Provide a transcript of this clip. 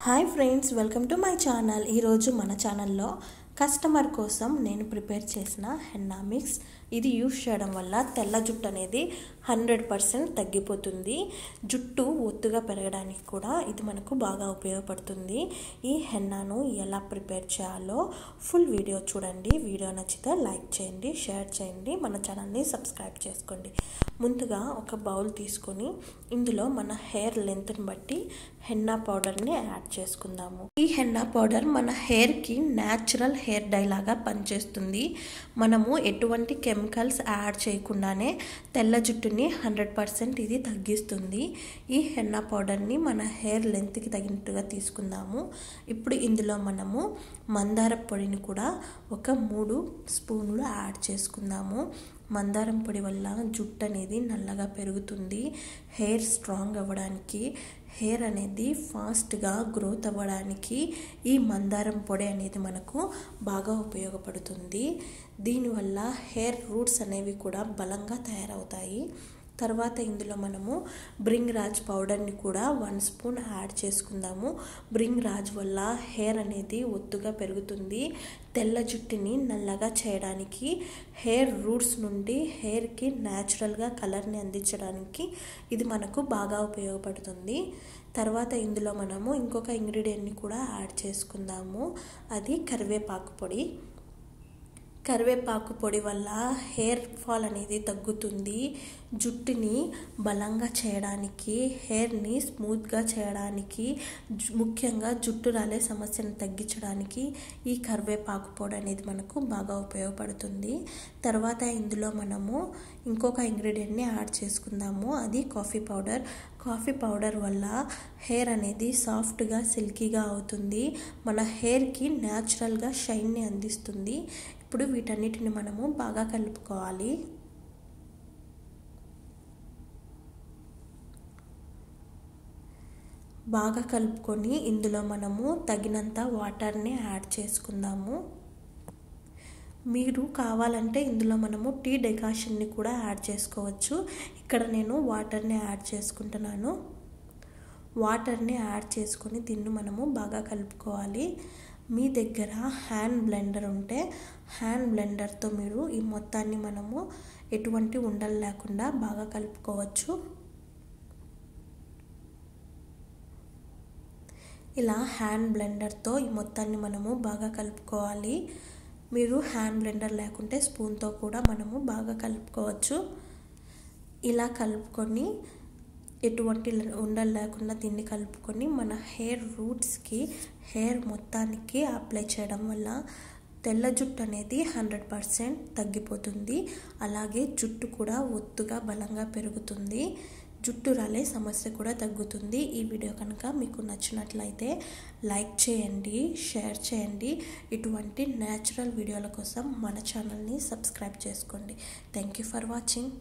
Hi friends, welcome to my channel. ఈరోజు మన ఛానల్లో కస్టమర్ కోసం నేను ప్రిపేర్ చేసిన హెన్నా మిక్స్. ఇది యూస్ చేయడం వల్ల తెల్ల జుట్టు అనేది 100% తగ్గిపోతుంది. జుట్టు ఒత్తుగా పెరగడానికి కూడా ఇది మనకు బాగా ఉపయోగపడుతుంది. ఈ హెన్నాను ఎలా ప్రిపేర్ చేయాలో ఫుల్ వీడియో చూడండి. వీడియో నచ్చితే లైక్ చేయండి, షేర్ చేయండి, మన ఛానల్ని సబ్స్క్రైబ్ చేసుకోండి. ముందుగా ఒక బౌల్ తీసుకొని ఇందులో మన హెయిర్ లెంత్ని బట్టి హెన్నా పౌడర్ని యాడ్ చేసుకుందాము. ఈ హెన్నా పౌడర్ మన హెయిర్కి న్యాచురల్ హెయిర్ డై లాగా పనిచేస్తుంది. మనము ఎటువంటి కెమికల్స్ యాడ్ చేయకుండానే తెల్ల జుట్టుని 100% ఇది తగ్గిస్తుంది. ఈ హెన్నా పౌడర్ని మన హెయిర్ లెంత్కి తగినట్టుగా తీసుకుందాము. ఇప్పుడు ఇందులో మనము మందార పొడిని కూడా ఒక 3 స్పూన్లు యాడ్ చేసుకుందాము. మందారం పొడి వల్ల జుట్టు అనేది నల్లగా పెరుగుతుంది. హెయిర్ స్ట్రాంగ్ అవ్వడానికి, హెయిర్ అనేది ఫాస్ట్గా గ్రోత్ అవ్వడానికి ఈ మందారం పొడి అనేది మనకు బాగా ఉపయోగపడుతుంది. దీనివల్ల హెయిర్ రూట్స్ అనేవి కూడా బలంగా తయారవుతాయి. తర్వాత ఇందులో మనము బ్రింగ్ రాజ్ పౌడర్ని కూడా 1 స్పూన్ యాడ్ చేసుకుందాము. బ్రింగ్ రాజ్ వల్ల హెయిర్ అనేది ఒత్తుగా పెరుగుతుంది. తెల్ల జుట్టుని నల్లగా చేయడానికి, హెయిర్ రూట్స్ నుండి హెయిర్కి న్యాచురల్గా కలర్ని అందించడానికి ఇది మనకు బాగా ఉపయోగపడుతుంది. తర్వాత ఇందులో మనము ఇంకొక ఇంగ్రీడియంట్ని కూడా యాడ్ చేసుకుందాము. అది కరివేపాకు పొడి. కరివేపాకు పొడి వల్ల హెయిర్ ఫాల్ అనేది తగ్గుతుంది. జుట్టుని బలంగా చేయడానికి, హెయిర్ని స్మూత్గా చేయడానికి, ముఖ్యంగా జుట్టు రాలే సమస్యను తగ్గించడానికి ఈ కరివేపాకు పొడి అనేది మనకు బాగా ఉపయోగపడుతుంది. తర్వాత ఇందులో మనము ఇంకొక ఇంగ్రీడియంట్ని యాడ్ చేసుకుందాము. అది కాఫీ పౌడర్. కాఫీ పౌడర్ వల్ల హెయిర్ అనేది సాఫ్ట్గా, సిల్కీగా అవుతుంది. మన హెయిర్కి న్యాచురల్గా షైన్ని అందిస్తుంది. ఇప్పుడు వీటన్నిటిని మనము బాగా కలుపుకోవాలి. బాగా కలుపుకొని ఇందులో మనము తగినంత వాటర్ని యాడ్ చేసుకుందాము. మీరు కావాలంటే ఇందులో మనము టీ డెకాషన్ని కూడా యాడ్ చేసుకోవచ్చు. ఇక్కడ నేను వాటర్ని యాడ్ చేసుకుంటున్నాను. వాటర్ని యాడ్ చేసుకొని దీన్ని మనము బాగా కలుపుకోవాలి. మీ దగ్గర హ్యాండ్ బ్లెండర్ ఉంటే హ్యాండ్ బ్లెండర్తో మీరు ఈ మొత్తాన్ని మనము ఎటువంటి ఉండలు లేకుండా బాగా కలుపుకోవచ్చు. ఇలా హ్యాండ్ బ్లెండర్తో ఈ మొత్తాన్ని మనము బాగా కలుపుకోవాలి. మీరు హ్యాండ్ బ్లెండర్ లేకుంటే స్పూన్తో కూడా మనము బాగా కలుపుకోవచ్చు. ఇలా కలుపుకొని ఎటువంటి ఉండలు లేకుండా దీన్ని కలుపుకొని మన హెయిర్ రూట్స్కి, హెయిర్ మొత్తానికి అప్లై చేయడం వల్ల తెల్ల జుట్టు అనేది 100% తగ్గిపోతుంది. అలాగే జుట్టు కూడా ఒత్తుగా బలంగా పెరుగుతుంది. జుట్టు రాలే సమస్య కూడా తగ్గుతుంది. ఈ వీడియో కనుక మీకు నచ్చినట్లయితే లైక్ చేయండి, షేర్ చేయండి. ఇటువంటి న్యాచురల్ వీడియోల కోసం మన ఛానల్ని సబ్స్క్రైబ్ చేసుకోండి. Thank you for watching.